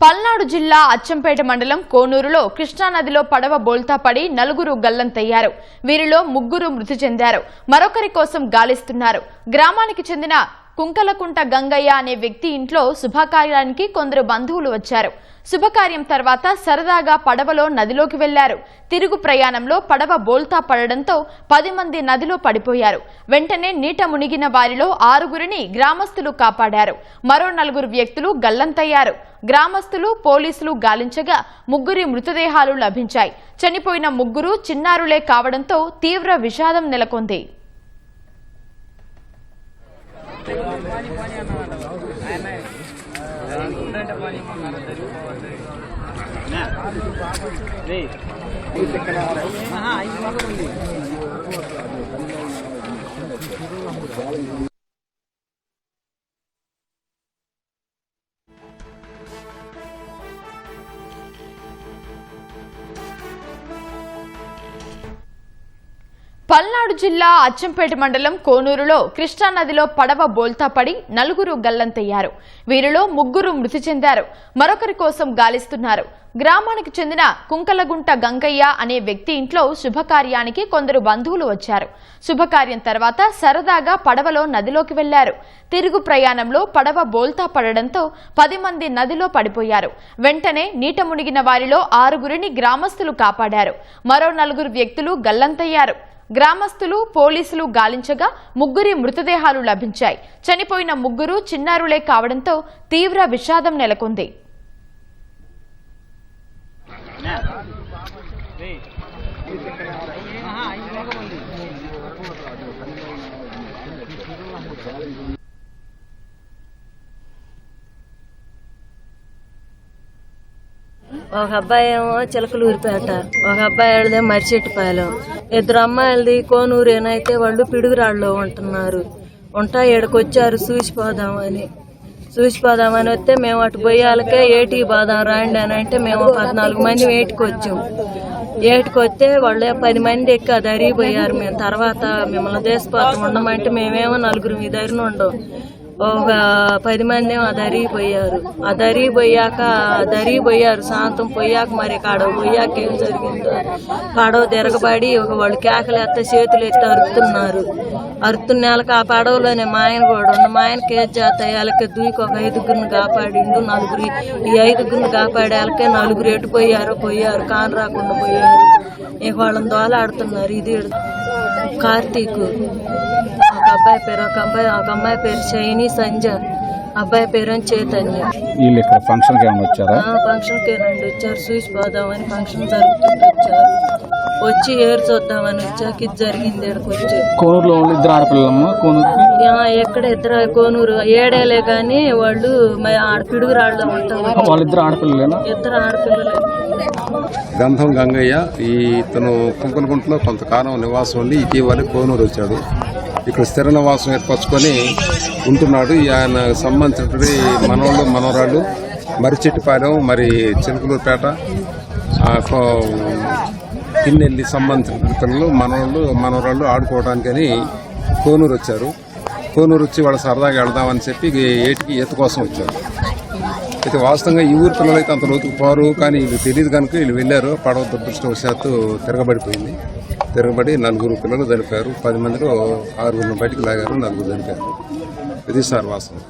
పల్నాడు జిల్లా అచ్చంపేట మండలం కోనూరులో కృష్ణానదిలో పడవ బోల్తా పడి నలుగురు గల్లంతయ్యారు. వీరిలో ముగ్గురు మృతి చెందారు. మరొకరి కోసం గాలిస్తున్నారు. గ్రామానికి చెందిన కుంకలకుంట గంగయ్య అనే వ్యక్తి ఇంట్లో శుభకార్యానికి కొందరు బంధువులు వచ్చారు. శుభకార్యం తర్వాత సరదాగా పడవలో నదిలోకి వెళ్లారు. తిరుగు ప్రయాణంలో పడవ బోల్తా పడడంతో 10 మంది నదిలో పడిపోయారు. వెంటనే నీట మునిగిన వారిలో 6గురిని గ్రామస్తులు కాపాడారు. మరో 4 వ్యక్తులు గల్లంతయ్యారు. గ్రామస్తులు పోలీసులు గాలించగా 3 మృతదేహాలు లభించాయి. చనిపోయిన 3 చిన్నారులే కావడంతో తీవ్ర విషాదం నెలకొంది. పల్నాడు జిల్లా అచ్చంపేట మండలం కోనూరులో కృష్ణానదిలో పడవ బోల్తా పడి 4 గల్లంతయ్యారు. వీరిలో 3 మృతి చెందారు. మరొకరి కోసం గాలిస్తున్నారు. గ్రామానికి చెందిన కుంకలగుంట గంగయ్య అనే వ్యక్తి ఇంట్లో శుభకార్యానికి కొందరు బంధువులు వచ్చారు. శుభకార్యం తర్వాత సరదాగా పడవలో నదిలోకి వెళ్లారు. తిరుగు ప్రయాణంలో పడవ బోల్తా పడడంతో 10 మంది నదిలో పడిపోయారు. వెంటనే నీట మునిగిన వారిలో 6గురిని గ్రామస్తులు కాపాడారు. మరో 4 వ్యక్తులు గల్లంతయ్యారు. గ్రామస్తులు పోలీసులు గాలించగా 3 మృతదేహాలు లభించాయి. చనిపోయిన 3 చిన్నారులే కావడంతో తీవ్ర విషాదం నెలకొంది. ఒక అబ్బాయి ఏమో చిలకలూరిపేట, ఒక అబ్బాయి ఆడదే మరిచెట్టుపాలెం. 2 అమ్మాయిలది కోనూరేనైతే వాళ్ళు పిడుగురాళ్ళలో ఉంటున్నారు. ఈడకి వచ్చారు చూసిపోదామని వస్తే మేము అటు బొయ్యాలకే ఏటికి పోదాం రాండి అని అంటే మేము 14 మంది ఏటికి వచ్చాం. ఏటికి వస్తే వాళ్ళు 10 మంది ఎక్కి అది అరిగిపోయారు. మేము తర్వాత మిమ్మల్ని దేశపాత్ర ఉండమంటే మేమేమో 4 మీ దగ్గర ఉండవు. ఒక 10 మంది ఏమో అది అరిగిపోయారు. శాంతం పోయాక మరి పడవ పోయాక ఏం జరిగిందో పడవ తిరగబడి వాళ్ళు కేకలేస్తే చేతులు ఎత్తి అరుతున్నళ్ళకి ఆ పడవలోనే మా ఆయన కూడా ఉన్న. మా ఆయన కేసు చేస్తాయి వాళ్ళకి దూకి ఒక 5గురిని కాపాడిండు. 4 ఈ 5గురిని కాపాడే వాళ్ళకే 4 ఎటు పోయారు కాని రాకుండా పోయారు. ఇక వాళ్ళని దోలాడుతున్నారు. ఇది కార్తీక్ ఒక అమ్మాయి పేరు శైని సంజ, అబ్బాయి పేరు చైతన్య. ఫంక్షన్ కేనండి వచ్చారు. చూసిపోదామని ఫంక్షన్ జరుగుతుంది వచ్చారు. వచ్చి ఏరు చూద్దామని వచ్చాక ఇది జరిగింది. వచ్చి ఎక్కడ 2 కోనూరు ఏడేలే గాని వాళ్ళు పిడుగురాళ్ళలో ఉంటారు. 2 ఆడపిల్లలే. గంధం గంగయ్య ఇతను కుంకులగుంటలో కొంతకాలం నివాసం ఉండి ఇటీవల కోనూరు వచ్చాడు. ఇక్కడ స్థిర నివాసం ఏర్పరచుకొని ఉంటున్నాడు. ఆయన సంబంధించినటువంటి మనవరాళ్ళు మరిచెట్టుపాలెం, మరి చిలకలూరుపేట, పిన్నెల్లి సంబంధించిన పిల్లలు మనవరాళ్ళు ఆడుకోవడానికని కోనూరు వచ్చారు. కోనూరు వచ్చి వాళ్ళు సరదాగా వెళదామని చెప్పి ఏటికి ఈత కోసం వచ్చారు. అయితే వాస్తవంగా ఈ ఊరు పిల్లలు అయితే అంత లోతుకు పోరు, కానీ వీళ్ళు తెలియదు కనుక వీళ్ళు వెళ్ళారు. పడవ దురదృష్టవశాత్తు తిరగబడిపోయింది. తిరగబడి 4 పిల్లలు చనిపోయారు. 10 మందిలో 6 బయటికి లాగారు, 4 చనిపోయారు. ఇది సార్ వాస్తవం.